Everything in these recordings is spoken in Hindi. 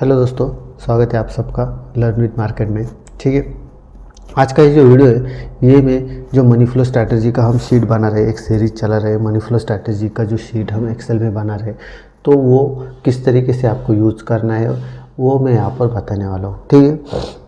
हेलो दोस्तों, स्वागत है आप सबका लर्न विद मार्केट में। ठीक है, आज का ये जो वीडियो है ये में जो मनी फ्लो स्ट्रैटेजी का हम शीट बना रहे हैं, एक सीरीज चला रहे हैं मनी फ्लो स्ट्रैटेजी का जो शीट हम एक्सेल में बना रहे हैं, तो वो किस तरीके से आपको यूज़ करना है वो मैं यहाँ पर बताने वाला हूँ। ठीक है,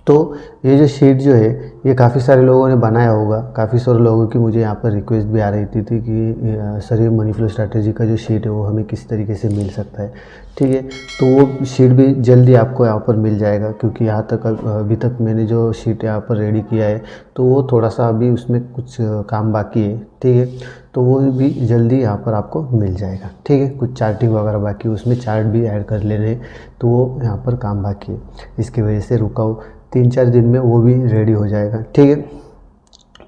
तो ये जो शीट जो है ये काफ़ी सारे लोगों ने बनाया होगा। काफ़ी सारे लोगों की मुझे यहाँ पर रिक्वेस्ट भी आ रही थी कि सर ये मनी फ्लो स्ट्रैटेजी का जो शीट है वो हमें किस तरीके से मिल सकता है। ठीक है, तो वो शीट भी जल्दी आपको यहाँ पर मिल जाएगा, क्योंकि यहाँ तक अभी तक मैंने जो शीट यहाँ पर रेडी किया है तो वो थोड़ा सा अभी उसमें कुछ काम बाकी है। ठीक है, तो वो भी जल्दी यहाँ पर आपको मिल जाएगा। ठीक है, कुछ चार्टिंग वगैरह बाकी है, उसमें चार्ट भी ऐड कर लेने हैं, तो वो यहाँ पर काम बाकी है, इसकी वजह से रुका हूँ। 3-4 दिन में वो भी रेडी हो जाएगा। ठीक है,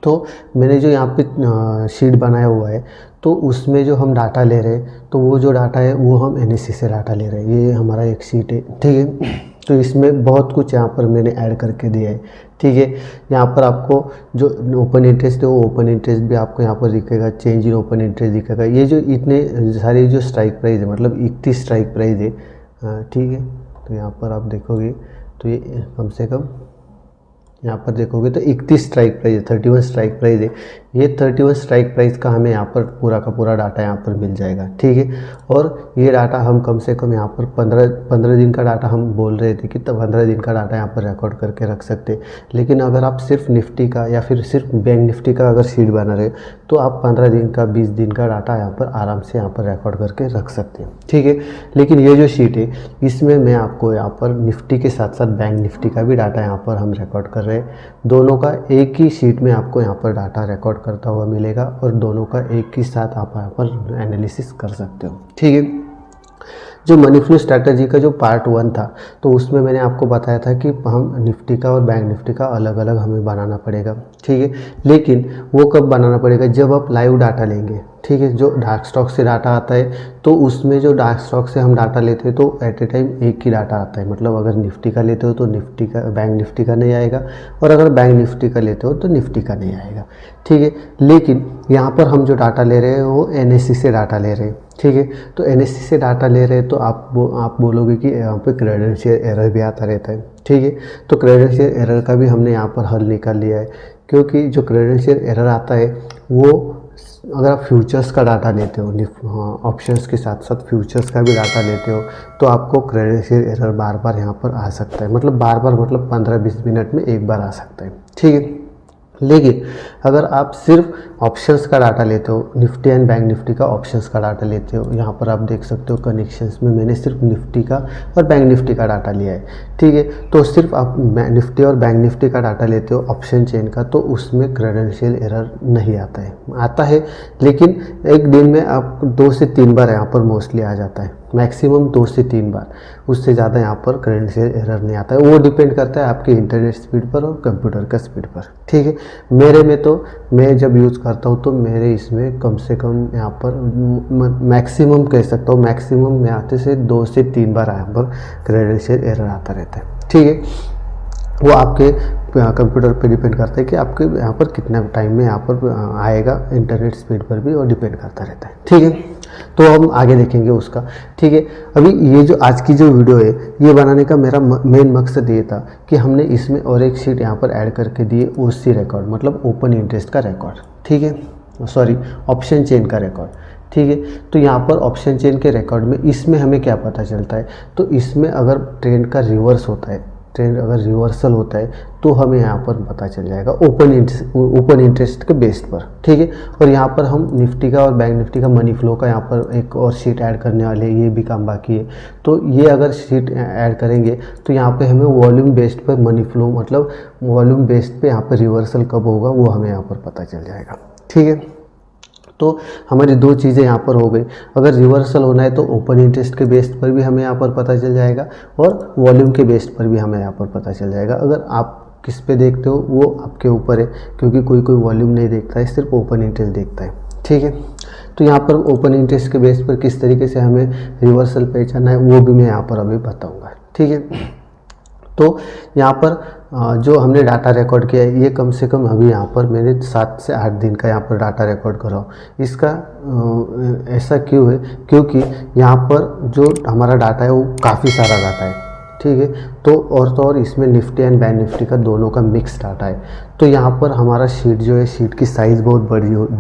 तो मैंने जो यहाँ पे शीट बनाया हुआ है तो उसमें जो हम डाटा ले रहे हैं तो वो जो डाटा है वो हम एनएससी से डाटा ले रहे हैं। ये हमारा एक शीट है। ठीक है, तो इसमें बहुत कुछ यहाँ पर मैंने ऐड करके दिया है। ठीक है, यहाँ पर आपको जो ओपन इंटरेस्ट है वो ओपन इंटरेस्ट भी आपको यहाँ पर दिखेगा, चेंज इन ओपन इंटरेस्ट दिखेगा। ये जो इतने सारे जो स्ट्राइक प्राइस है, मतलब 31 स्ट्राइक प्राइस है। ठीक है, तो यहाँ पर आप देखोगे तो ये कम से कम यहाँ पर देखोगे तो 31 स्ट्राइक प्राइस है, 31 स्ट्राइक प्राइस है। ये 31 स्ट्राइक प्राइस का हमें यहाँ पर पूरा का पूरा डाटा यहाँ पर मिल जाएगा। ठीक है, और ये डाटा हम कम से कम यहाँ पर 15 दिन का डाटा हम बोल रहे थे कि 15 दिन का डाटा यहाँ पर रिकॉर्ड करके रख सकते। लेकिन अगर आप सिर्फ निफ्टी का या फिर सिर्फ बैंक निफ्टी का अगर शीट बना रहे तो आप 15 दिन का 20 दिन का डाटा यहाँ पर आराम से यहाँ पर रिकॉर्ड करके रख सकते हैं। ठीक है, लेकिन ये जो शीट है इसमें मैं आपको यहाँ पर निफ्टी के साथ साथ बैंक निफ्टी का भी डाटा यहाँ पर हम रिकॉर्ड कर रहे हैं। दोनों का एक ही शीट में आपको यहाँ पर डाटा रिकॉर्ड करता हुआ मिलेगा और दोनों का एक ही साथ आप यहाँ पर एनालिसिस कर सकते हो। ठीक है, जो मनी फ्लो स्ट्रैटेजी का जो पार्ट 1 था तो उसमें मैंने आपको बताया था कि हम निफ्टी का और बैंक निफ्टी का अलग अलग हमें बनाना पड़ेगा। ठीक है, लेकिन वो कब बनाना पड़ेगा, जब आप लाइव डाटा लेंगे। ठीक है, जो डार्क स्टॉक से डाटा आता है तो उसमें जो डार्क स्टॉक से हम डाटा लेते हैं तो एट ए टाइम एक ही डाटा आता है। मतलब अगर निफ्टी का लेते हो तो निफ्टी का, बैंक निफ्टी का नहीं आएगा, और अगर बैंक निफ्टी का लेते हो तो निफ्टी का नहीं आएगा। ठीक है, लेकिन यहाँ पर हम जो डाटा ले रहे हैं वो एनएससी से डाटा ले रहे हैं। ठीक है, तो एनएससी से डाटा ले रहे हैं तो आप बोलोगे कि यहाँ पे क्रेडेंशियल एरर भी आता रहता है। ठीक है, तो क्रेडेंशियल एरर का भी हमने यहाँ पर हल निकाल लिया है, क्योंकि जो क्रेडेंशियल एरर आता है वो अगर आप फ्यूचर्स का डाटा लेते हो, ऑप्शंस के साथ साथ फ्यूचर्स का भी डाटा लेते हो तो आपको क्रेडेंशियल एरर बार बार यहाँ पर आ सकता है। मतलब बार बार मतलब 15-20 मिनट में एक बार आ सकता है। ठीक है, लेकिन अगर आप सिर्फ ऑप्शंस का डाटा लेते हो, निफ्टी एंड बैंक निफ्टी का ऑप्शंस का डाटा लेते हो, यहाँ पर आप देख सकते हो कनेक्शंस में मैंने सिर्फ निफ्टी का और बैंक निफ्टी का डाटा लिया है। ठीक है, तो सिर्फ आप निफ्टी और बैंक निफ्टी का डाटा लेते हो ऑप्शन चेन का तो उसमें क्रेडेंशियल एरर नहीं आता है, लेकिन एक दिन में आप 2 से 3 बार यहाँ पर मोस्टली आ जाता है, मैक्सिमम 2 से 3 बार, उससे ज़्यादा यहाँ पर क्रेडेंशियल एरर नहीं आता है। वो डिपेंड करता है आपके इंटरनेट स्पीड पर और कंप्यूटर का स्पीड पर। ठीक है, मेरे में तो मैं जब यूज़ करता हूँ तो मेरे इसमें कम से कम यहाँ पर मैक्सिमम कह सकता हूँ, मैक्सिमम में आते से 2 से 3 बार यहाँ पर क्रेडेंशियल एरर आता रहता है। ठीक है, वो आपके कंप्यूटर पे डिपेंड करता है कि आपके यहाँ पर कितना टाइम में यहाँ पर आएगा, इंटरनेट स्पीड पर भी और डिपेंड करता रहता है। ठीक है, तो हम आगे देखेंगे उसका। ठीक है, अभी ये जो आज की जो वीडियो है ये बनाने का मेरा मेन मकसद ये था कि हमने इसमें और एक शीट यहाँ पर ऐड करके दिए, ओसी रिकॉर्ड, मतलब ओपन इंटरेस्ट का रिकॉर्ड। ठीक है, सॉरी, ऑप्शन चेन का रिकॉर्ड। ठीक है, तो यहाँ पर ऑप्शन चेन के रिकॉर्ड में इसमें हमें क्या पता चलता है, तो इसमें अगर ट्रेंड का रिवर्स होता है, ट्रेंड अगर रिवर्सल होता है तो हमें यहाँ पर पता चल जाएगा ओपन इंटरेस्ट के बेस पर। ठीक है, और यहाँ पर हम निफ्टी का और बैंक निफ्टी का मनी फ्लो का यहाँ पर एक और शीट ऐड करने वाले हैं, ये भी काम बाकी है। तो ये अगर शीट ऐड करेंगे तो यहाँ पे हमें वॉल्यूम बेस्ड पर मनी फ्लो, मतलब वॉल्यूम बेस्ड पे यहाँ पर रिवर्सल कब होगा वो हमें यहाँ पर पता चल जाएगा। ठीक है, तो हमारी 2 चीज़ें यहाँ पर हो गई। अगर रिवर्सल होना है तो ओपन इंटरेस्ट के बेस पर भी हमें यहाँ पर पता चल जाएगा और वॉल्यूम के बेस पर भी हमें यहाँ पर पता चल जाएगा। अगर आप किस पे देखते हो वो आपके ऊपर है, क्योंकि कोई वॉल्यूम नहीं देखता है, सिर्फ ओपन इंटरेस्ट देखता है। ठीक है, तो यहाँ पर ओपन इंटरेस्ट के बेस पर किस तरीके से हमें रिवर्सल पहचानना है वो भी मैं यहाँ पर अभी बताऊँगा। ठीक है, तो यहाँ पर जो हमने डाटा रिकॉर्ड किया है ये कम से कम अभी यहाँ पर मैंने 7 से 8 दिन का यहाँ पर डाटा रिकॉर्ड करा हूँ। इसका ऐसा क्यों है, क्योंकि यहाँ पर जो हमारा डाटा है वो काफ़ी सारा डाटा है, ठीक है। तो और इसमें निफ्टी एंड बैंक निफ्टी का दोनों का मिक्स डाटा है। तो यहाँ पर हमारा शीट जो है, शीट की साइज़ बहुत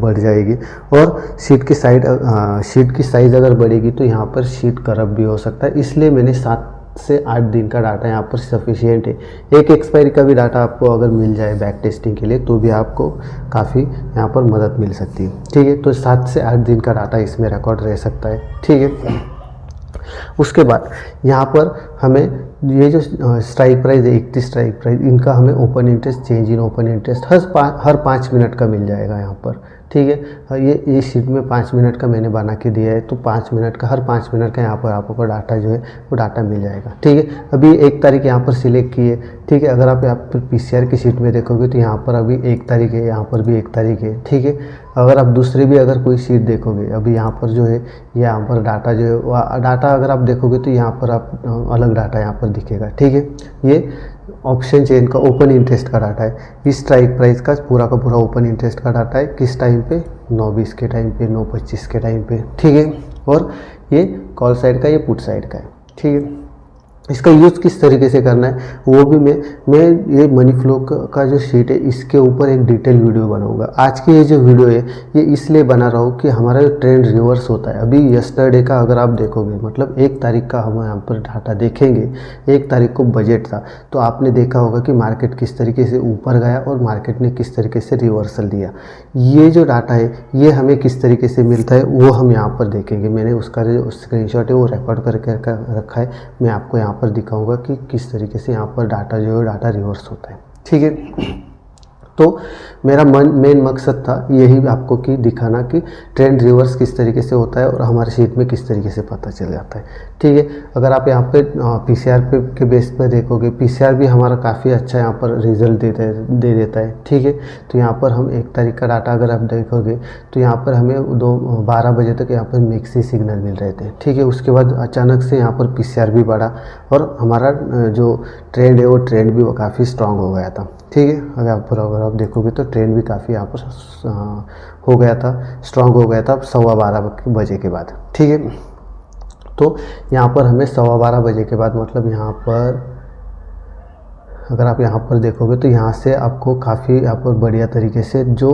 बढ़ जाएगी, और शीट की साइज़ अगर बढ़ेगी तो यहाँ पर शीट करप्ट भी हो सकता है। इसलिए मैंने 7 से 8 दिन का डाटा यहाँ पर सफिशिएंट है। एक एक्सपायरी का भी डाटा आपको अगर मिल जाए बैक टेस्टिंग के लिए तो भी आपको काफ़ी यहाँ पर मदद मिल सकती है, ठीक है। तो 7 से 8 दिन का डाटा इसमें रिकॉर्ड रह सकता है, ठीक है। उसके बाद यहाँ पर हमें ये जो स्ट्राइक प्राइस है, 31 स्ट्राइक प्राइस, इनका हमें open interest, change in open interest her 5 minute का मिल जाएगा यहाँ पर, ठीक है। ये शीट में 5 मिनट का मैंने बना के दिया है, तो 5 मिनट का, हर 5 मिनट का यहाँ पर आपको डाटा जो है वो डाटा मिल जाएगा, ठीक है। अभी 1 तारीख यहाँ पर सिलेक्ट की है, ठीक है। अगर आप यहाँ पर पीसीआर की शीट में देखोगे तो यहाँ पर अभी 1 तारीख है, यहाँ पर भी 1 तारीख है, ठीक है। अगर आप दूसरे भी अगर कोई शीट देखोगे, अभी यहाँ पर जो है, यहाँ पर डाटा जो है, डाटा अगर आप देखोगे तो यहाँ पर आप अलग डाटा यहाँ पर दिखेगा, ठीक है। ये ऑप्शन चेन का ओपन इंटरेस्ट का डाटा है। इस स्ट्राइक प्राइस का पूरा ओपन इंटरेस्ट का डाटा है, किस टाइम पे, 9:20 के टाइम पे, 9:25 के टाइम पे, ठीक है। और ये कॉल साइड का, ये पुट साइड का है, ठीक है। इसका यूज़ किस तरीके से करना है वो भी मैं ये मनी फ्लो का जो शीट है इसके ऊपर एक डिटेल वीडियो बनाऊंगा। आज की ये जो वीडियो है ये इसलिए बना रहा हूँ कि हमारा जो ट्रेंड रिवर्स होता है, अभी यस्टरडे का अगर आप देखोगे, मतलब 1 तारीख का हम यहाँ पर डाटा देखेंगे, 1 तारीख को बजट था, तो आपने देखा होगा कि मार्केट किस तरीके से ऊपर गया और मार्केट ने किस तरीके से रिवर्सल दिया। ये जो डाटा है ये हमें किस तरीके से मिलता है वो हम यहाँ पर देखेंगे। मैंने उसका जो स्क्रीनशॉट है वो रिकॉर्ड करके रखा है, मैं आपको यहाँ पर दिखाऊंगा कि किस तरीके से यहाँ पर डाटा जो है डाटा रिवर्स होता है, ठीक है। तो मेरा मेन मकसद था यही आपको कि दिखाना कि ट्रेंड रिवर्स किस तरीके से होता है और हमारे शीट में किस तरीके से पता चल जाता है, ठीक है। अगर आप यहाँ पे पीसीआर के बेस पर देखोगे, पीसीआर भी हमारा काफ़ी अच्छा यहाँ पर रिजल्ट दे देता है, ठीक है। तो यहाँ पर हम 1 तारीख का डाटा अगर आप देखोगे तो यहाँ पर हमें 12 बजे तक यहाँ पर मिक्सी सिग्नल मिल रहे थे, ठीक है। उसके बाद अचानक से यहाँ पर पीसीआर भी बढ़ा और हमारा जो ट्रेंड है वो ट्रेंड भी काफ़ी स्ट्रांग हो गया था, ठीक है। अगर आप देखोगे तो ट्रेंड भी काफ़ी यहाँ पर हो गया था, स्ट्रांग हो गया था 12:15 बजे के बाद, ठीक है। तो यहाँ पर हमें 12:15 बजे के बाद, मतलब यहाँ पर अगर आप यहाँ पर देखोगे तो यहाँ से आपको काफ़ी यहाँ पर बढ़िया तरीके से जो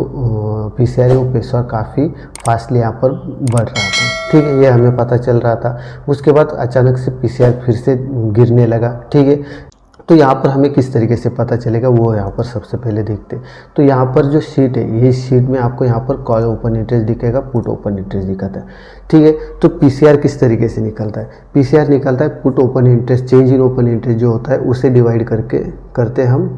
पीसीआर है वो पेशा काफ़ी फास्टली यहाँ पर बढ़ रहा था, ठीक है। ये हमें पता चल रहा था। उसके बाद अचानक से पीसीआर फिर से गिरने लगा, ठीक है। तो यहाँ पर हमें किस तरीके से पता चलेगा वो यहाँ पर सबसे पहले देखते हैं। तो यहाँ पर जो शीट है, ये शीट में आपको यहाँ पर कॉल ओपन इंटरेस्ट दिखेगा, पुट ओपन इंटरेस्ट दिखाता है, ठीक है। तो पीसीआर किस तरीके से निकलता है, पीसीआर निकलता है put open interest, change in open interest जो होता है उसे डिवाइड करते हम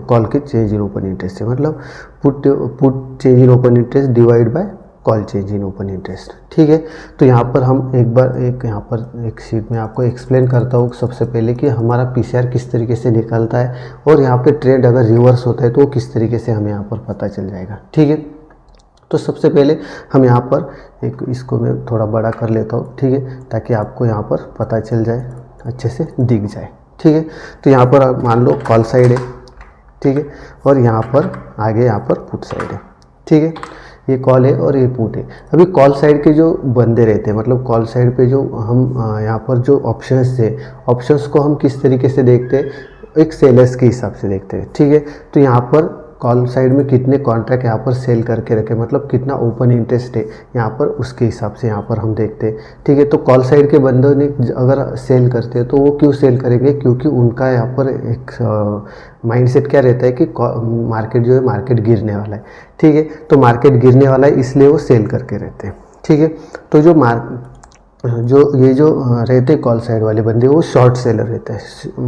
कॉल के चेंज इन ओपन इंटरेस्ट से, मतलब put change in open interest divide by call change in open interest, ठीक है। तो यहाँ पर हम यहाँ पर एक शीट में आपको एक्सप्लेन करता हूँ सबसे पहले कि हमारा पीसीआर किस तरीके से निकलता है और यहाँ पे ट्रेंड अगर रिवर्स होता है तो किस तरीके से हमें यहाँ पर पता चल जाएगा, ठीक है। तो सबसे पहले हम यहाँ पर इसको मैं थोड़ा बड़ा कर लेता हूँ, ठीक है, ताकि आपको यहाँ पर पता चल जाए, अच्छे से दिख जाए, ठीक है। तो यहाँ पर मान लो कॉल साइड है, ठीक है, और यहाँ पर आगे यहाँ पर पुट साइड है, ठीक है। ये कॉल है और ये पुट है। अभी कॉल साइड के जो बंदे रहते हैं, मतलब कॉल साइड पे जो हम यहाँ पर जो ऑप्शंस थे, ऑप्शंस को हम किस तरीके से देखते हैं, एक सेलर्स के हिसाब से देखते हैं, ठीक है। तो यहाँ पर कॉल साइड में कितने कॉन्ट्रैक्ट यहाँ पर सेल करके रखे, मतलब कितना ओपन इंटरेस्ट है यहाँ पर, उसके हिसाब से यहाँ पर हम देखते हैं, ठीक है। तो कॉल साइड के बंदों ने अगर सेल करते हैं तो वो क्यों सेल करेंगे, क्योंकि उनका यहाँ पर एक माइंडसेट क्या रहता है कि मार्केट जो है मार्केट गिरने वाला है, ठीक है। तो मार्केट गिरने वाला है इसलिए वो सेल करके रहते हैं, ठीक है। तो ये जो रहते कॉल साइड वाले बंदे वो शॉर्ट सेलर रहते हैं,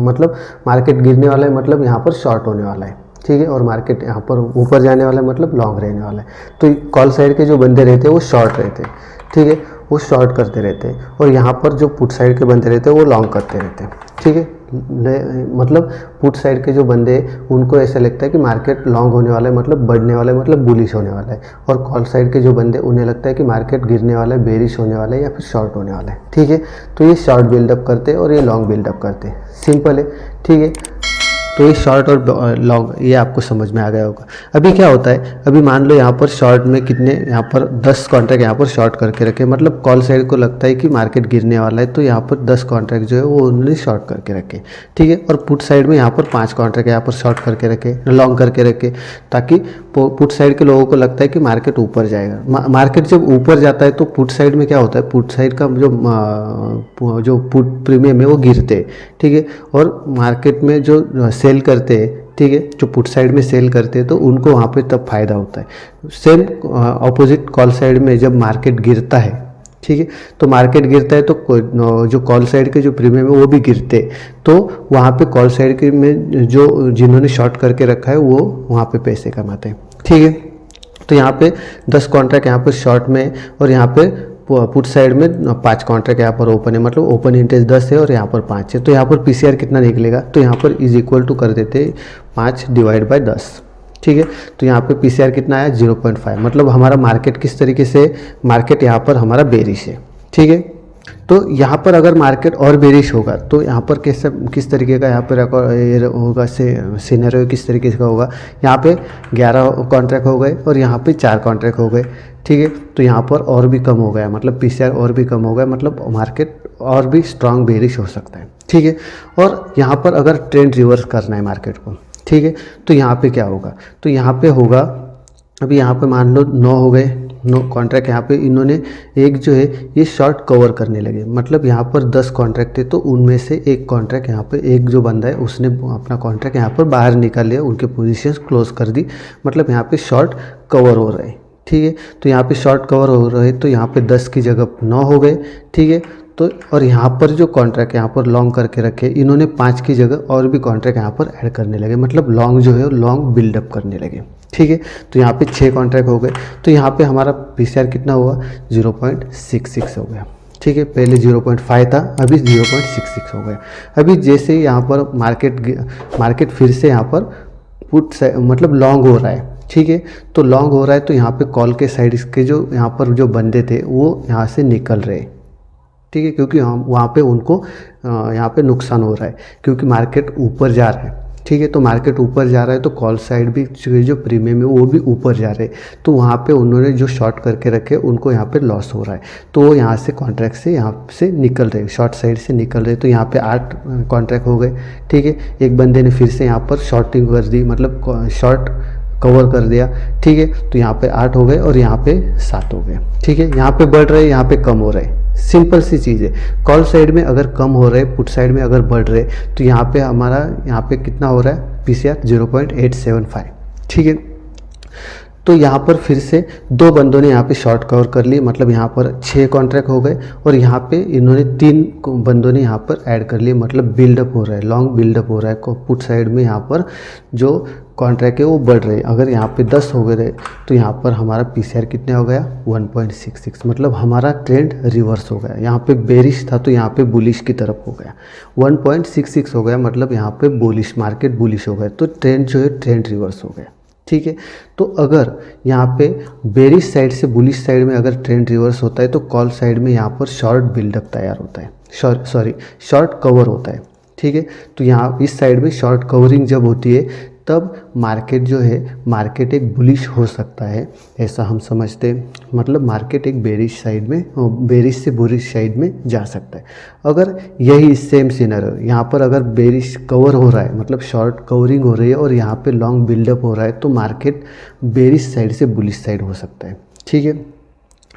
मतलब मार्केट गिरने वाला है मतलब यहाँ पर शॉर्ट होने वाला है, ठीक है, और मार्केट यहाँ पर ऊपर जाने वाला है मतलब लॉन्ग रहने वाला है। तो कॉल साइड के जो बंदे रहते हैं वो शॉर्ट रहते हैं, ठीक है, वो शॉर्ट करते रहते हैं, और यहाँ पर जो पुट साइड के बंदे रहते हैं वो लॉन्ग करते रहते हैं, ठीक है। मतलब पुट साइड के जो बंदे हैं उनको ऐसा लगता है कि मार्केट लॉन्ग होने वाला है, मतलब बढ़ने वाला है, मतलब बुलिश होने वाला है, और कॉल साइड के जो बंदे उन्हें लगता है कि मार्केट गिरने वाला है, बेरिश होने वाला है या फिर शॉर्ट होने वाला है, ठीक है। तो ये शॉर्ट बिल्डअप करते हैं और ये लॉन्ग बिल्डअप करते हैं, सिंपल है, ठीक है। तो ये शॉर्ट और लॉन्ग ये आपको समझ में आ गया होगा। अभी क्या होता है, अभी मान लो यहाँ पर शॉर्ट में कितने, यहाँ पर 10 कॉन्ट्रैक्ट यहाँ पर शॉर्ट करके रखे, मतलब कॉल साइड को लगता है कि मार्केट गिरने वाला है, तो यहाँ पर 10 कॉन्ट्रैक्ट जो है वो उन्होंने शॉर्ट करके रखे, ठीक है। और पुट साइड में यहाँ पर 5 कॉन्ट्रैक्ट यहाँ पर शॉर्ट करके रखे, लॉन्ग करके रखे, ताकि पुट साइड के लोगों को लगता है कि मार्केट ऊपर जाएगा। मार्केट जब ऊपर जाता है तो पुट साइड में क्या होता है, पुट साइड का जो पुट प्रीमियम है वो गिरते हैं, ठीक है। और मार्केट में जो सेल करते हैं, ठीक है, जो पुट साइड में सेल करते हैं तो उनको वहाँ पे तब फायदा होता है। सेम ऑपोजिट कॉल साइड में जब मार्केट गिरता है, ठीक है, तो मार्केट गिरता है तो जो कॉल साइड के जो प्रीमियम है वो भी गिरते, तो वहाँ पे कॉल साइड के में जो जिन्होंने शॉर्ट करके रखा है वो वहाँ पे पैसे कमाते हैं, ठीक है। तो यहाँ पे 10 कॉन्ट्रैक्ट यहाँ पर शॉर्ट में, और यहाँ पे पुट साइड में 5 कॉन्ट्रैक्ट यहाँ पर ओपन है, मतलब ओपन इंटरेस्ट 10 है और यहाँ पर 5 है। तो यहाँ पर पीसीआर कितना निकलेगा, तो यहाँ पर इज इक्वल टू कर देते 5 डिवाइड बाय 10, ठीक है। तो यहाँ पे पीसीआर कितना आया 0.5, मतलब हमारा मार्केट किस तरीके से, मार्केट यहाँ पर हमारा बेरिश है, ठीक है। तो यहाँ पर अगर मार्केट और बेरिश होगा तो यहाँ पर किस तरीके का यहाँ पर होगा सिनेरियो किस तरीके का होगा, यहाँ पे 11 कॉन्ट्रैक्ट हो गए और यहाँ पे 4 कॉन्ट्रैक्ट हो गए, ठीक है। तो यहाँ पर और भी कम हो गया, मतलब पीसीआर और भी कम हो गया, मतलब मार्केट और भी स्ट्रांग बेरिश हो सकता है, ठीक है। और यहाँ पर अगर ट्रेंड रिवर्स करना है मार्केट को, ठीक है, तो यहाँ पे क्या होगा, तो यहाँ पे होगा, अभी यहाँ पे मान लो 9 हो गए, 9 कॉन्ट्रैक्ट यहाँ पे इन्होंने एक जो है ये शॉर्ट कवर करने लगे, मतलब यहाँ पर 10 कॉन्ट्रैक्ट थे तो उनमें से एक कॉन्ट्रैक्ट यहाँ पे, एक जो बंदा है उसने अपना कॉन्ट्रैक्ट यहाँ पर बाहर निकाल लिया, उनके पोजीशंस क्लोज कर दी, मतलब यहाँ पे शॉर्ट कवर हो रहे हैं, ठीक है। तो यहाँ पे शॉर्ट कवर हो रहे, तो यहाँ पे 10 की जगह 9 हो गए, ठीक है। तो और यहाँ पर जो कॉन्ट्रैक्ट यहाँ पर लॉन्ग करके रखे, इन्होंने 5 की जगह और भी कॉन्ट्रैक्ट यहाँ पर ऐड करने लगे, मतलब लॉन्ग जो है लॉन्ग बिल्डअप करने लगे, ठीक है। तो यहाँ पे 6 कॉन्ट्रैक्ट हो गए, तो यहाँ पे हमारा पीसीआर कितना हुआ 0.66 हो गया, ठीक है। पहले 0.5 था, अभी 0.66 हो गया। अभी जैसे ही यहाँ पर मार्केट फिर से यहाँ पर मतलब लॉन्ग हो रहा है, ठीक है। तो लॉन्ग हो रहा है तो यहाँ पे कॉल के साइड के जो यहाँ पर जो बंदे थे वो यहाँ से निकल रहे, ठीक है, क्योंकि वहाँ पे उनको यहाँ पे नुकसान हो रहा है, क्योंकि मार्केट ऊपर जा रहा है, ठीक है। तो मार्केट ऊपर जा रहा है तो कॉल साइड भी जो प्रीमियम है वो भी ऊपर जा रहे हैं, तो वहाँ पे उन्होंने जो शॉर्ट करके रखे उनको यहाँ पे लॉस हो रहा है, तो वो यहाँ से कॉन्ट्रैक्ट से यहाँ से निकल रहे, शॉर्ट साइड से निकल रहे। तो यहाँ पे 8 कॉन्ट्रैक्ट हो गए, ठीक है। एक बंदे ने फिर से यहाँ पर शॉर्टिंग कर दी, मतलब शॉर्ट कवर कर दिया, ठीक है। तो यहाँ पे 8 हो गए और यहाँ पे 7 हो गए, ठीक है। यहाँ पे बढ़ रहे, यहाँ पे कम हो रहे, सिंपल सी चीज़ है। कॉल साइड में अगर कम हो रहे, पुट साइड में अगर बढ़ रहे, तो यहाँ पे हमारा यहाँ पे कितना हो रहा है पीसीआर 0.875, ठीक है। तो यहाँ पर फिर से 2 बंदों ने यहाँ पे शॉर्ट कवर कर ली, मतलब यहाँ पर 6 कॉन्ट्रैक्ट हो गए, और यहाँ पे इन्होंने 3 बंदों ने यहाँ पर ऐड कर लिए, मतलब बिल्डअप हो रहा है, लॉन्ग बिल्डअप हो रहा है। पुट साइड में यहाँ पर जो कॉन्ट्रैक्ट है वो बढ़ रहे हैं। अगर यहाँ पे 10 हो गए तो यहाँ पर हमारा पीसीआर कितने हो गया 1.66, मतलब हमारा ट्रेंड रिवर्स हो गया। यहाँ पे बेरिश था तो यहाँ पे बुलिश की तरफ हो गया, 1.66 हो गया, मतलब यहाँ पे बुलिश, मार्केट बुलिश हो गया, तो ट्रेंड जो है ट्रेंड रिवर्स हो गया, ठीक है। तो अगर यहाँ पे बेरिश साइड से बुलिश साइड में अगर ट्रेंड रिवर्स होता है तो कॉल साइड में यहाँ पर शॉर्ट बिल्डअप तैयार होता है, शॉर्ट कवर होता है, ठीक है। तो यहाँ इस साइड में शॉर्ट कवरिंग जब होती है तब मार्केट जो है, मार्केट एक बुलिश हो सकता है, ऐसा हम समझते हैं, मतलब मार्केट एक बेरिश साइड में, बेरिश से बुलिश साइड में जा सकता है। अगर यही सेम सिनेरियो यहाँ पर अगर बेरिश कवर हो रहा है, मतलब शॉर्ट कवरिंग हो रही है और यहाँ पे लॉन्ग बिल्डअप हो रहा है, तो मार्केट बेरिश साइड से बुलिश साइड हो सकता है, ठीक है,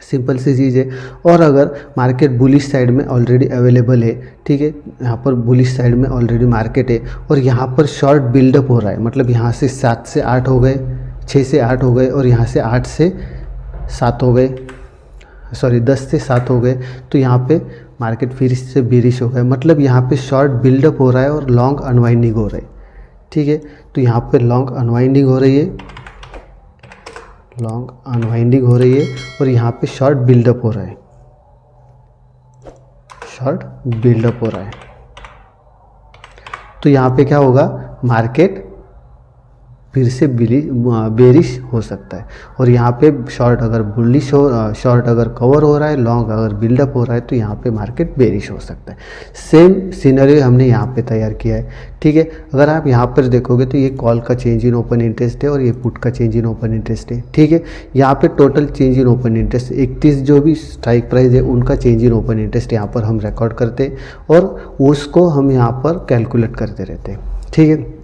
सिंपल सी चीज़ है। और अगर मार्केट बुलिश साइड में ऑलरेडी अवेलेबल है, ठीक है, यहाँ पर बुलिश साइड में ऑलरेडी मार्केट है और यहाँ पर शॉर्ट बिल्डअप हो रहा है, मतलब यहाँ से 7 से 8 हो गए, 6 से 8 हो गए और यहाँ से 8 से 7 हो गए, 10 से 7 हो गए, तो यहाँ पे मार्केट फिर से बेरिश हो गया, मतलब यहाँ पे शॉर्ट बिल्डअप हो रहा है और लॉन्ग अनवाइंडिंग हो रहा है, ठीक है। तो यहाँ पे लॉन्ग अनवाइंडिंग हो रही है, लॉन्ग अनवाइंडिंग हो रही है और यहाँ पे शॉर्ट बिल्डअप हो रहा है, शॉर्ट बिल्डअप हो रहा है। तो यहाँ पे क्या होगा, मार्केट फिर से बेरिश हो सकता है। और यहाँ पे शॉर्ट अगर बुलिश हो, शॉर्ट अगर कवर हो रहा है, लॉन्ग अगर बिल्डअप हो रहा है, तो यहाँ पे मार्केट बेरिश हो सकता है। सेम सिनेरियो हमने यहाँ पे तैयार किया है, ठीक है। अगर आप यहाँ पर देखोगे तो ये कॉल का चेंज इन ओपन इंटरेस्ट है और ये पुट का चेंज इन ओपन इंटरेस्ट है, ठीक है। यहाँ पे total change in open interest 31 जो भी स्ट्राइक प्राइस है उनका चेंज इन ओपन इंटरेस्ट यहाँ पर हम रिकॉर्ड करते हैं और उसको हम यहाँ पर कैलकुलेट करते रहते हैं, ठीक है।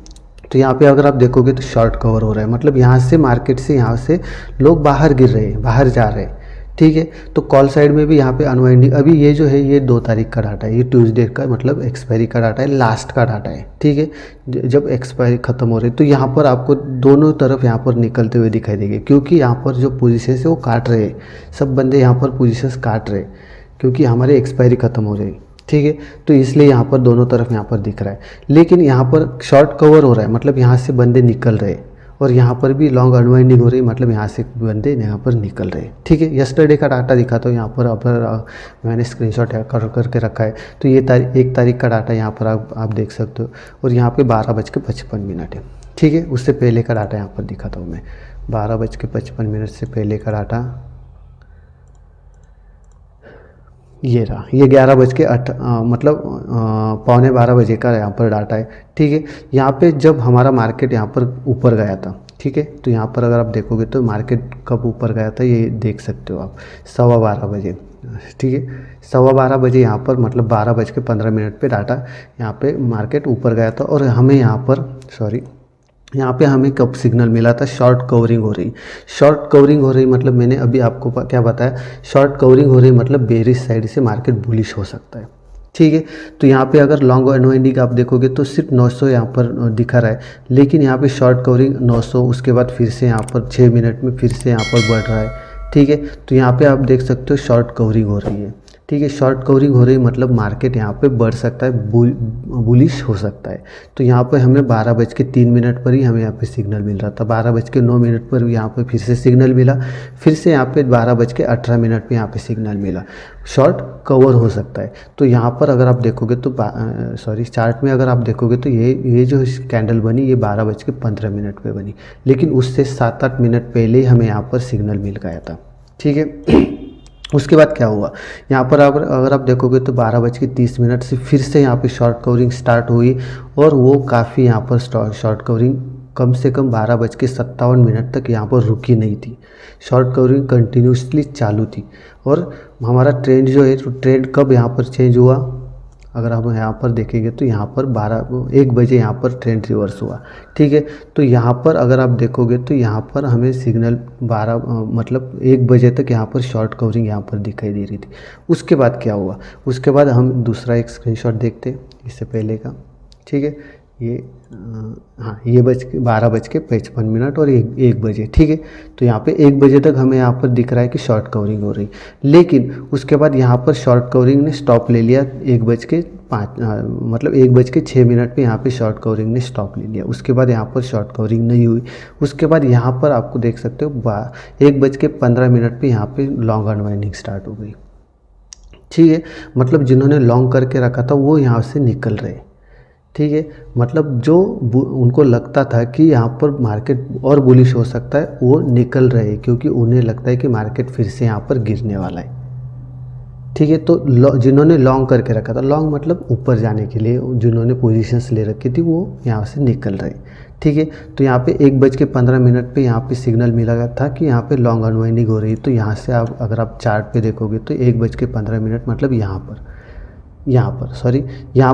तो यहाँ पे अगर आप देखोगे तो शॉर्ट कवर हो रहा है, मतलब यहाँ से मार्केट से यहाँ से लोग बाहर गिर रहे हैं, बाहर जा रहे हैं, ठीक है। तो कॉल साइड में भी यहाँ पे अनवाइंडिंग, अभी ये जो है ये 2 तारीख का डाटा है, ये ट्यूसडे का मतलब एक्सपायरी का डाटा है, लास्ट का डाटा है, ठीक है। जब एक्सपायरी खत्म हो रही है तो यहाँ पर आपको दोनों तरफ यहाँ पर निकलते हुए दिखाई देंगे, क्योंकि यहाँ पर जो पोजीशन है वो काट रहे हैं, सब बंदे यहाँ पर पोजीशंस काट रहे हैं क्योंकि हमारे एक्सपायरी खत्म हो रही है, ठीक है। तो इसलिए यहाँ पर दोनों तरफ यहाँ पर दिख रहा है, लेकिन यहाँ पर शॉर्ट कवर हो रहा है, मतलब यहाँ से बंदे निकल रहे हैं और यहाँ पर भी लॉन्ग अनवाइंडिंग हो रही है, मतलब यहाँ से बंदे यहाँ पर निकल रहे हैं, ठीक है। यस्टरडे का डाटा दिखाता हूँ यहाँ पर, अब मैंने स्क्रीनशॉट करके रखा है। तो ये 1 तारीख का डाटा यहाँ पर आप देख सकते हो और यहाँ पे 12:55 है, ठीक है। उससे पहले का डाटा यहाँ पर दिखाता हूँ मैं, 12:55 से पहले का डाटा ये रहा, ये 11:08 मतलब 11:15 का यहाँ पर डाटा है, ठीक है। यहाँ पे जब हमारा मार्केट यहाँ पर ऊपर गया था, ठीक है, तो यहाँ पर अगर आप देखोगे तो मार्केट कब ऊपर गया था ये देख सकते हो आप, 12:15 बजे, ठीक है। 12:15 बजे यहाँ पर मतलब 12:15 पे डाटा यहाँ पे मार्केट ऊपर गया था और हमें यहाँ पर यहाँ पे हमें कब सिग्नल मिला था, शॉर्ट कवरिंग हो रही, शॉर्ट कवरिंग हो रही मतलब मैंने अभी आपको क्या बताया, शॉर्ट कवरिंग हो रही मतलब बेरिश साइड से मार्केट बुलिश हो सकता है, ठीक है। तो यहाँ पे अगर लॉन्ग अनवाइंडिंग आप देखोगे तो सिर्फ 900 यहाँ पर दिखा रहा है, लेकिन यहाँ पे शॉर्ट कवरिंग 900, उसके बाद फिर से यहाँ पर 6 मिनट में फिर से यहाँ पर बढ़ रहा है, ठीक है। तो यहाँ पे आप देख सकते हो शॉर्ट कवरिंग हो रही है, ठीक है। शॉर्ट कवरिंग हो रही मतलब मार्केट यहाँ पे बढ़ सकता है, बुलिश हो सकता है। तो यहाँ पे हमें 12:03 पर ही हमें यहाँ पे सिग्नल मिल रहा था, 12:09 पर यहाँ पे फिर से सिग्नल मिला, फिर से यहाँ पे 12:18 पे यहाँ पे सिग्नल मिला, शॉर्ट कवर हो सकता है। तो यहाँ पर अगर आप देखोगे तो चार्ट में अगर आप देखोगे तो ये जो कैंडल बनी ये 12:15 पे बनी, लेकिन उससे 7-8 मिनट पहले ही हमें यहाँ पर सिग्नल मिल गया था, ठीक है। उसके बाद क्या हुआ, यहाँ पर अगर आप देखोगे तो 12:30 से फिर से यहाँ पे शॉर्ट कवरिंग स्टार्ट हुई और वो काफ़ी यहाँ पर शॉर्ट कवरिंग कम से कम 12:57 तक यहाँ पर रुकी नहीं थी, शॉर्ट कवरिंग कंटिन्यूसली चालू थी। और हमारा ट्रेंड जो है, तो ट्रेंड कब यहाँ पर चेंज हुआ, अगर हम यहाँ पर देखेंगे तो यहाँ पर 1 बजे यहाँ पर ट्रेंड रिवर्स हुआ, ठीक है। तो यहाँ पर अगर आप देखोगे तो यहाँ पर हमें सिग्नल 1 बजे तक यहाँ पर शॉर्ट कवरिंग यहाँ पर दिखाई दे रही थी। उसके बाद क्या हुआ, उसके बाद हम दूसरा एक स्क्रीनशॉट देखते हैं इससे पहले का, ठीक है। ये 12:55 और 1 बजे, ठीक है। तो यहाँ पे 1 बजे तक हमें यहाँ पर दिख रहा है कि शॉर्ट कवरिंग हो रही, लेकिन उसके बाद यहाँ पर शॉर्ट कवरिंग ने स्टॉप ले लिया 1:05 मतलब 1:06 पे यहाँ पे शॉर्ट कवरिंग ने स्टॉप ले लिया। उसके बाद यहाँ पर शॉर्ट कवरिंग नहीं हुई। उसके बाद यहाँ पर आपको देख सकते हो 1:15 पे यहाँ पे लॉन्ग अनवाइंडिंग स्टार्ट हो गई, ठीक है। मतलब जिन्होंने लॉन्ग करके रखा था वो यहाँ से निकल रहे, ठीक है। मतलब जो उनको लगता था कि यहाँ पर मार्केट और बुलिश हो सकता है वो निकल रहे हैं, क्योंकि उन्हें लगता है कि मार्केट फिर से यहाँ पर गिरने वाला है, ठीक है। तो जिन्होंने लॉन्ग करके रखा था, लॉन्ग मतलब ऊपर जाने के लिए जिन्होंने पोजीशंस ले रखी थी वो यहाँ से निकल रहे, ठीक है। तो यहाँ पे 1:15 पे यहाँ पे सिग्नल मिला था कि यहाँ पे लॉन्ग अनवाइंडिंग हो रही है। तो यहाँ से आप अगर आप चार्ट पे देखोगे तो 1:15 मतलब यहाँ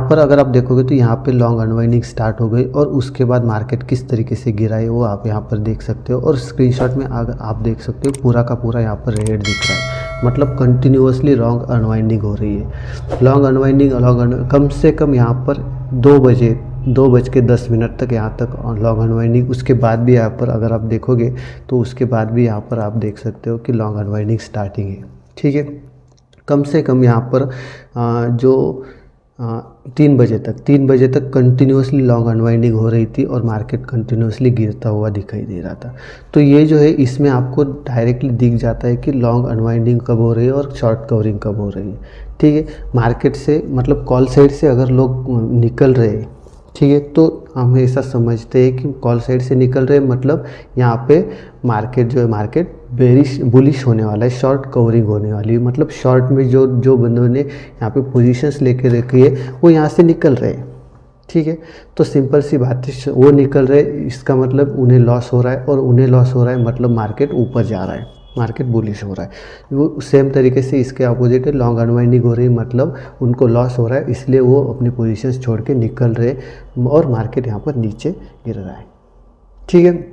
पर अगर आप देखोगे तो यहाँ पे लॉन्ग अनवाइंडिंग स्टार्ट हो गई और उसके बाद मार्केट किस तरीके से गिरा है वो आप यहाँ पर देख सकते हो। और स्क्रीनशॉट में अगर आप देख सकते हो पूरा का पूरा यहाँ पर रेड दिख रहा है, मतलब कंटिन्यूसली लॉन्ग अनवाइंडिंग हो रही है। लॉन्ग अनवाइंडिंग कम से कम यहाँ पर 2:10 तक यहाँ तक लॉन्ग अनवाइंडिंग। उसके बाद भी यहाँ पर अगर आप देखोगे तो उसके बाद भी यहाँ पर आप देख सकते हो कि लॉन्ग अनवाइंडिंग स्टार्टिंग है, ठीक है। कम से कम यहाँ पर जो 3 बजे तक कंटिन्यूसली लॉन्ग अनवाइंडिंग हो रही थी और मार्केट कंटिन्यूसली गिरता हुआ दिखाई दे रहा था। तो ये जो है इसमें आपको डायरेक्टली दिख जाता है कि लॉन्ग अनवाइंडिंग कब हो रही है और शॉर्ट कवरिंग कब हो रही है, ठीक है। मार्केट से मतलब कॉल साइड से अगर लोग निकल रहे हैं ठीक है। तो हम ऐसा समझते हैं कि कॉल साइड से निकल रहे मतलब यहाँ पे मार्केट जो है मार्केट बेरिश बुलिश होने वाला है, शॉर्ट कवरिंग होने वाली है, मतलब शॉर्ट में जो जो बंदों ने यहाँ पे पोजीशंस लेके रखी है वो यहाँ से निकल रहे हैं। ठीक है, तो सिंपल सी बात है, वो निकल रहे, इसका मतलब उन्हें लॉस हो रहा है, और उन्हें लॉस हो रहा है मतलब मार्केट ऊपर जा रहा है, मार्केट बुलिश हो रहा है। वो सेम तरीके से इसके अपोजिट है, लॉन्ग अनवाइंडिंग हो रही है मतलब उनको लॉस हो रहा है, इसलिए वो अपनी पोजीशंस छोड़ के निकल रहे और मार्केट यहाँ पर नीचे गिर रहा है। ठीक है,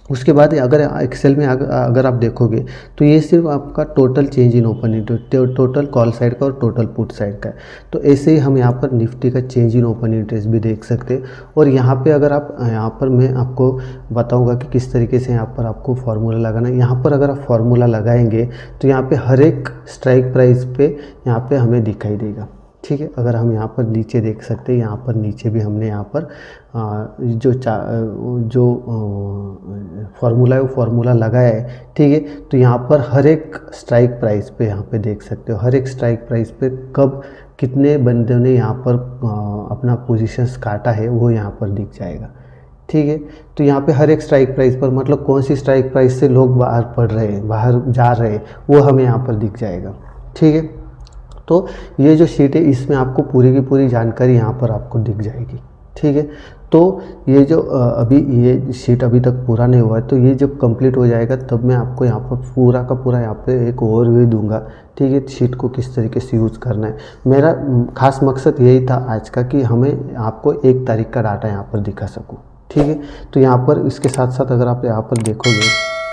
उसके बाद अगर एक्सेल में अगर आप देखोगे तो ये सिर्फ आपका total change in open interest, total call side का और टोटल पुट साइड का है। तो ऐसे ही हम यहाँ पर निफ्टी का चेंज इन ओपन इंटरेस्ट भी देख सकते हैं। और यहाँ पे अगर आप यहाँ पर मैं आपको बताऊँगा कि किस तरीके से यहाँ पर आपको फार्मूला लगाना है। यहाँ पर अगर आप फार्मूला लगाएंगे तो यहाँ पर हर एक स्ट्राइक प्राइस पे यहाँ पर हमें दिखाई देगा। ठीक है, अगर हम यहाँ पर नीचे देख सकते हैं, यहाँ पर नीचे भी हमने यहाँ पर जो फार्मूला है वो फार्मूला लगाया है। ठीक है, तो यहाँ पर हर एक स्ट्राइक प्राइस पे यहाँ पे देख सकते हो, हर एक स्ट्राइक प्राइस पे कब कितने बंदों ने यहाँ पर अपना पोजीशंस काटा है वो यहाँ पर दिख जाएगा। ठीक है, तो यहाँ पे हर एक स्ट्राइक प्राइस पर मतलब कौन सी स्ट्राइक प्राइस से लोग बाहर पड़ रहे हैं, बाहर जा रहे हैं, वो हमें यहाँ पर दिख जाएगा। ठीक है, तो ये जो शीट है इसमें आपको पूरी की पूरी जानकारी यहाँ पर आपको दिख जाएगी। ठीक है, तो ये जो अभी ये शीट अभी तक पूरा नहीं हुआ है, तो ये जब कंप्लीट हो जाएगा तब मैं आपको यहाँ पर पूरा का पूरा यहाँ पे एक ओवरव्यू दूंगा। ठीक है, शीट को किस तरीके से यूज़ करना है। मेरा खास मकसद यही था आज का कि हमें आपको 1 तारीख का डाटा यहाँ पर दिखा सकूँ। ठीक है, तो यहाँ पर इसके साथ साथ अगर आप यहाँ पर देखोगे,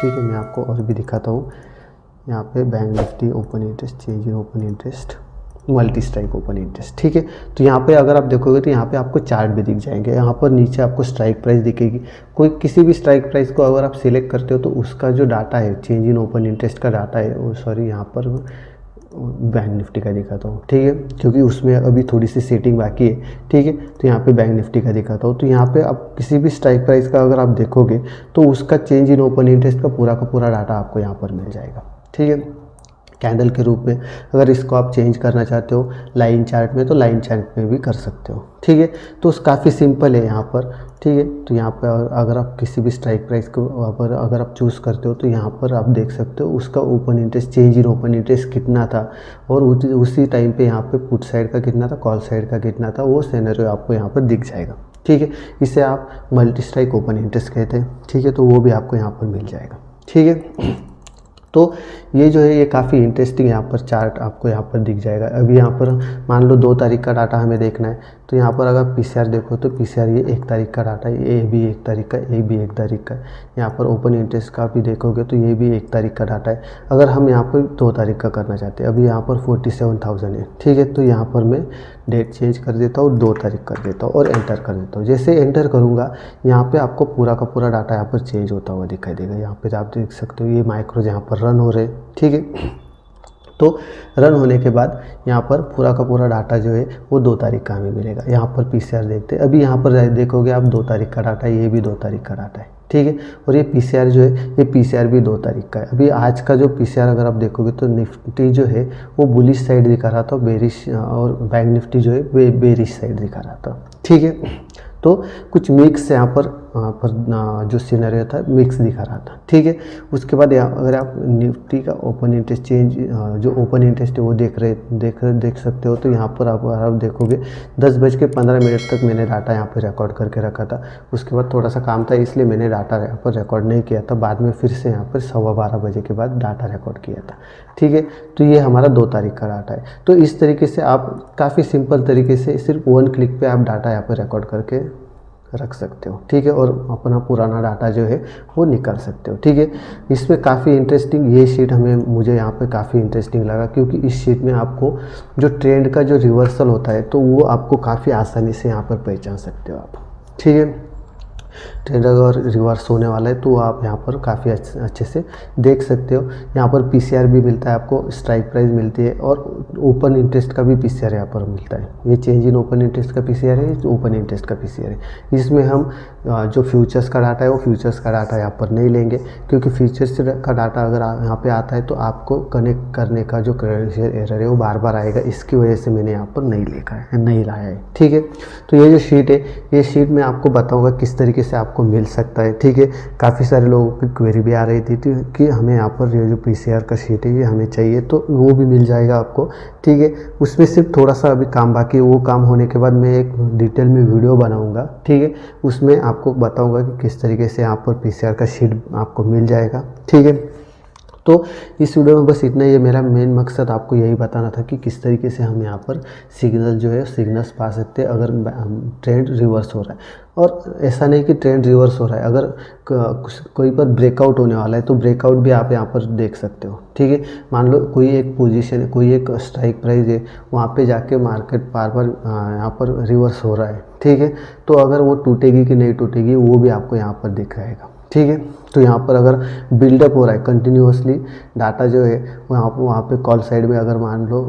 ठीक है, मैं आपको और भी दिखाता हूँ। यहाँ पे bank Nifty open interest, change in open interest, multi strike open interest. ठीक है, तो यहाँ पे अगर आप देखोगे तो यहाँ पे आपको चार्ट भी दिख जाएंगे। यहाँ पर नीचे आपको स्ट्राइक प्राइस दिखेगी। कोई किसी भी स्ट्राइक प्राइस को अगर आप सिलेक्ट करते हो तो उसका जो डाटा है, चेंज इन ओपन इंटरेस्ट का डाटा है, वो सॉरी यहाँ पर बैंक निफ्टी का दिखाता हूँ। ठीक है, क्योंकि उसमें अभी थोड़ी सी सेटिंग बाकी है। ठीक है, तो यहाँ पे बैंक निफ्टी का दिखाता हूँ। तो यहाँ पे आप किसी भी स्ट्राइक प्राइस का अगर आप देखोगे तो उसका चेंज इन ओपन इंटरेस्ट का पूरा डाटा आपको यहाँ पर मिल जाएगा। ठीक है, कैंडल के रूप में अगर इसको आप चेंज करना चाहते हो लाइन चार्ट में तो लाइन चार्ट में भी कर सकते हो। ठीक है, तो काफ़ी सिंपल है यहाँ पर। ठीक है, तो यहाँ पर अगर आप किसी भी स्ट्राइक प्राइस को अगर आप चूज़ करते हो तो यहाँ पर आप देख सकते हो उसका open interest, change in open interest कितना था, और उसी टाइम पे यहाँ पे पुट साइड का कितना था, कॉल साइड का कितना था, वो सिनेरियो आपको यहाँ पर दिख जाएगा। ठीक है, इसे आप मल्टी स्ट्राइक ओपन इंटरेस्ट कहते हैं। ठीक है, तो वो भी आपको यहाँ पर मिल जाएगा। ठीक है, तो ये जो है ये काफ़ी इंटरेस्टिंग यहाँ पर चार्ट आपको यहाँ पर दिख जाएगा। अभी यहाँ पर मान लो 2 तारीख का डाटा हमें देखना है, तो यहाँ पर अगर पीसीआर देखो तो पीसीआर ये 1 तारीख का डाटा है, ये भी 1 तारीख का, ये भी 1 तारीख का है। यहाँ पर ओपन इंटरेस्ट का भी देखोगे तो ये भी 1 तारीख का डाटा है। अगर हम यहाँ पर 2 तारीख का करना चाहते हैं, अभी यहाँ पर 47,000 है। ठीक है, तो यहाँ पर मैं डेट चेंज कर देता हूँ, 2 तारीख कर देता हूँ और एंटर कर देता हूँ। जैसे एंटर करूँगा यहाँ पे आपको पूरा का पूरा डाटा यहाँ पर चेंज होता हुआ दिखाई देगा। यहाँ पे आप देख सकते हो ये माइक्रोज यहाँ पर रन हो रहे। ठीक है, तो रन होने के बाद यहाँ पर पूरा का पूरा डाटा जो है वो 2 तारीख का हमें मिलेगा। यहाँ पर पीसीआर देखते हैं, अभी यहाँ पर देखोगे आप 2 तारीख का डाटा है, ये भी 2 तारीख का डाटा है। ठीक है, और ये पीसीआर जो है ये पीसीआर भी 2 तारीख का है। अभी आज का जो पीसीआर अगर आप देखोगे तो निफ्टी जो है वो बुलिश साइड दिखा रहा था, बेरिश, और बैंक निफ्टी जो है बेरिश साइड दिखा रहा था। ठीक है, तो कुछ मिक्स यहाँ पर जो सिनेरियो था मिक्स दिखा रहा था। ठीक है, उसके बाद अगर आप निफ्टी का ओपन इंटरेस्ट चेंज जो ओपन इंटरेस्ट है वो देख सकते हो, तो यहाँ पर आप देखोगे 10:15 तक मैंने डाटा यहाँ पे रिकॉर्ड करके रखा था। उसके बाद थोड़ा सा काम था इसलिए मैंने डाटा यहाँ पर रिकॉर्ड नहीं किया था, बाद में फिर से यहाँ पर 12:15 बजे के बाद डाटा रिकॉर्ड किया था। ठीक है, तो ये हमारा 2 तारीख का डाटा है। तो इस तरीके से आप काफ़ी सिंपल तरीके से सिर्फ 1 क्लिक पे आप डाटा यहाँ पर रिकॉर्ड करके रख सकते हो। ठीक है, और अपना पुराना डाटा जो है वो निकाल सकते हो। ठीक है, इसमें काफ़ी इंटरेस्टिंग ये शीट मुझे यहाँ पे काफ़ी इंटरेस्टिंग लगा, क्योंकि इस शीट में आपको जो ट्रेंड का जो रिवर्सल होता है तो वो आपको काफ़ी आसानी से यहाँ पर पहचान सकते हो आप। ठीक है, ट्रेंड अगर रिवर्स होने वाला है तो आप यहाँ पर काफ़ी अच्छे से देख सकते हो। यहाँ पर पीसीआर भी मिलता है आपको, स्ट्राइक प्राइस मिलती है और ओपन इंटरेस्ट का भी पीसीआर यहाँ पर मिलता है। ये चेंज इन ओपन इंटरेस्ट का पीसीआर है, ओपन इंटरेस्ट का पीसीआर है। इसमें हम जो फ्यूचर्स का डाटा है वो फ्यूचर्स का डाटा यहाँ पर नहीं लेंगे, क्योंकि फ्यूचर्स का डाटा अगर यहाँ पे आता है तो आपको कनेक्ट करने का जो क्रेडेंशियल एरर है वो बार बार आएगा। इसकी वजह से मैंने यहाँ पर नहीं लाया है। ठीक है, तो ये जो शीट है, ये शीट मैं आपको बताऊंगा किस तरीके से आपको मिल सकता है। ठीक है, काफ़ी सारे लोगों की क्वेरी भी आ रही थी कि हमें यहाँ पर ये जो पीसीआर का शीट है ये हमें चाहिए, तो वो भी मिल जाएगा आपको। ठीक है, उसमें सिर्फ थोड़ा सा अभी काम बाकी है, वो काम होने के बाद मैं एक डिटेल में वीडियो बनाऊंगा। ठीक है, उसमें आपको बताऊंगा कि किस तरीके से यहाँ पर पीसीआर का शीट आपको मिल जाएगा। ठीक है, तो इस वीडियो में बस इतना ही। मेरा मेन मकसद आपको यही बताना था कि किस तरीके से हम यहाँ पर सिग्नल जो है सिग्नल्स पा सकते हैं अगर ट्रेंड रिवर्स हो रहा है। और ऐसा नहीं कि ट्रेंड रिवर्स हो रहा है, अगर कोई पर ब्रेकआउट होने वाला है तो ब्रेकआउट भी आप यहाँ पर देख सकते हो। ठीक है, मान लो कोई एक पोजीशन है, कोई एक स्ट्राइक प्राइस है, वहाँ पे जाके मार्केट बार बार यहाँ पर रिवर्स हो रहा है। ठीक है, तो अगर वो टूटेगी कि नहीं टूटेगी वो भी आपको यहाँ पर दिख रहेगा। ठीक है, तो यहाँ पर अगर बिल्डअप हो रहा है कंटिन्यूसली डाटा जो है वहाँ पे कॉल साइड में अगर मान लो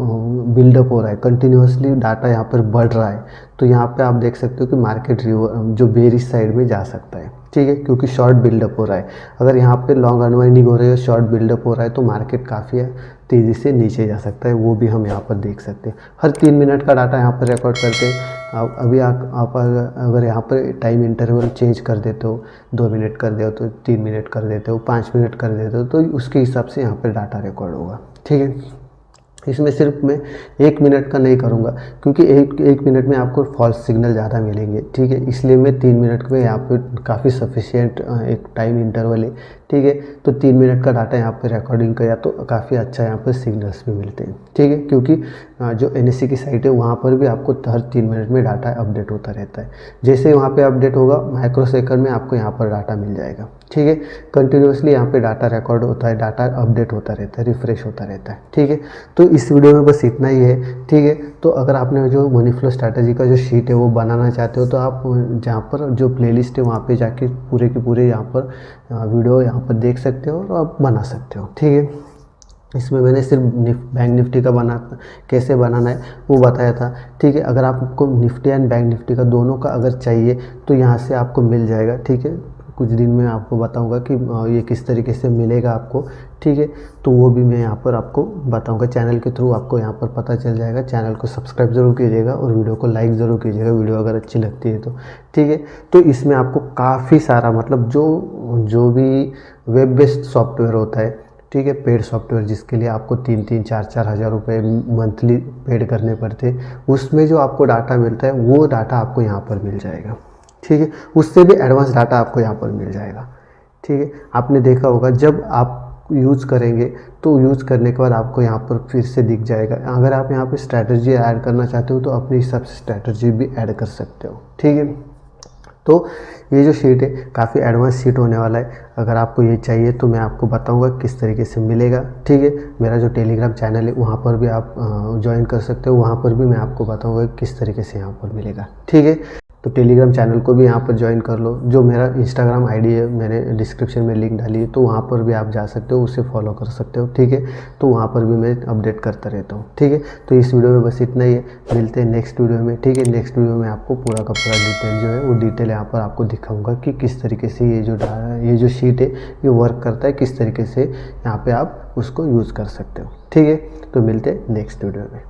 बिल्डअप हो रहा है कंटिन्यूसली डाटा यहाँ पर बढ़ रहा है, तो यहाँ पे आप देख सकते हो कि मार्केट जो बेरिश साइड में जा सकता है। ठीक है, क्योंकि शॉर्ट बिल्डअप हो रहा है। अगर यहाँ पे लॉन्ग अनवाइंडिंग हो रही है, शॉर्ट बिल्डअप हो रहा है, तो मार्केट काफ़ी तेज़ी से नीचे जा सकता है, वो भी हम यहाँ पर देख सकते हैं। हर 3 मिनट का डाटा यहाँ पर रिकॉर्ड करते हैं। अभी आप अगर यहाँ पर टाइम इंटरवल चेंज कर देते हो, 2 मिनट कर दो तो 3 मिनट कर देते हो, 5 मिनट कर देते हो, तो उसके हिसाब से यहाँ पर डाटा रिकॉर्ड होगा। ठीक है, इसमें सिर्फ मैं 1 मिनट का नहीं करूँगा, क्योंकि एक मिनट में आपको फॉल्स सिग्नल ज़्यादा मिलेंगे। ठीक है, इसलिए मैं 3 मिनट में यहाँ पे काफ़ी सफिशिएंट एक टाइम इंटरवल है। ठीक है, तो 3 मिनट का डाटा यहाँ पे रिकॉर्डिंग किया तो काफ़ी अच्छा यहाँ पे सिग्नल्स भी मिलते हैं। ठीक है, क्योंकि जो NSE की साइट है वहाँ पर भी आपको हर 3 मिनट में डाटा अपडेट होता रहता है। जैसे वहाँ पे अपडेट होगा माइक्रो सेकंड में आपको यहाँ पर डाटा मिल जाएगा। ठीक है, कंटिन्यूसली यहाँ पे डाटा रिकॉर्ड होता है, डाटा अपडेट होता रहता है, रिफ्रेश होता रहता है। ठीक है, तो इस वीडियो में बस इतना ही है। ठीक है, तो अगर आपने जो मनी फ्लो स्ट्रैटेजी का जो शीट है वो बनाना चाहते हो तो आप जहाँ पर जो प्लेलिस्ट है वहाँ पे जाके पूरे के पूरे यहाँ पर वीडियो यहाँ पर देख सकते हो और आप बना सकते हो। ठीक है, इसमें मैंने सिर्फ बैंक निफ्टी का कैसे बनाना है वो बताया था। ठीक है, अगर आपको निफ्टी एंड बैंक निफ्टी का दोनों का अगर चाहिए तो यहाँ से आपको मिल जाएगा। ठीक है, कुछ दिन में आपको बताऊंगा कि ये किस तरीके से मिलेगा आपको। ठीक है, तो वो भी मैं यहाँ पर आपको बताऊंगा, चैनल के थ्रू आपको यहाँ पर पता चल जाएगा। चैनल को सब्सक्राइब ज़रूर कीजिएगा और वीडियो को लाइक ज़रूर कीजिएगा, वीडियो अगर अच्छी लगती है तो। ठीक है, तो इसमें आपको काफ़ी सारा मतलब जो भी वेब बेस्ड सॉफ्टवेयर होता है, ठीक है, पेड सॉफ्टवेयर जिसके लिए आपको 3-3, 4-4 हज़ार रुपये मंथली पेड करने पड़ते हैं, उसमें जो आपको डाटा मिलता है वो डाटा आपको यहाँ पर मिल जाएगा। ठीक है, उससे भी एडवांस डाटा आपको यहाँ पर मिल जाएगा। ठीक है, आपने देखा होगा जब आप यूज़ करेंगे तो यूज़ करने के बाद आपको यहाँ पर फिर से दिख जाएगा। अगर आप यहाँ पे स्ट्रैटेजी ऐड करना चाहते हो तो अपने हिसाब से स्ट्रैटेजी भी ऐड कर सकते हो। ठीक है, तो ये जो शीट है काफ़ी एडवांस शीट होने वाला है। अगर आपको ये चाहिए तो मैं आपको बताऊंगा किस तरीके से मिलेगा। ठीक है, मेरा जो टेलीग्राम चैनल है वहाँ पर भी आप ज्वाइन कर सकते हो, वहाँ पर भी मैं आपको बताऊंगा किस तरीके से यहाँ पर मिलेगा। ठीक है, तो टेलीग्राम चैनल को भी यहाँ पर ज्वाइन कर लो। जो मेरा इंस्टाग्राम आईडी है मैंने डिस्क्रिप्शन में लिंक डाली है, तो वहाँ पर भी आप जा सकते हो, उसे फॉलो कर सकते हो। ठीक है, तो वहाँ पर भी मैं अपडेट करता रहता हूँ। ठीक है, तो इस वीडियो में बस इतना ही है, मिलते हैं नेक्स्ट वीडियो में। ठीक है, नेक्स्ट वीडियो में आपको पूरा का पूरा डिटेल जो है वो डिटेल यहाँ पर आपको दिखाऊँगा कि किस तरीके से ये जो शीट है ये वर्क करता है, किस तरीके से यहाँ पर आप उसको यूज़ कर सकते हो। ठीक है, तो मिलते हैं नेक्स्ट वीडियो में।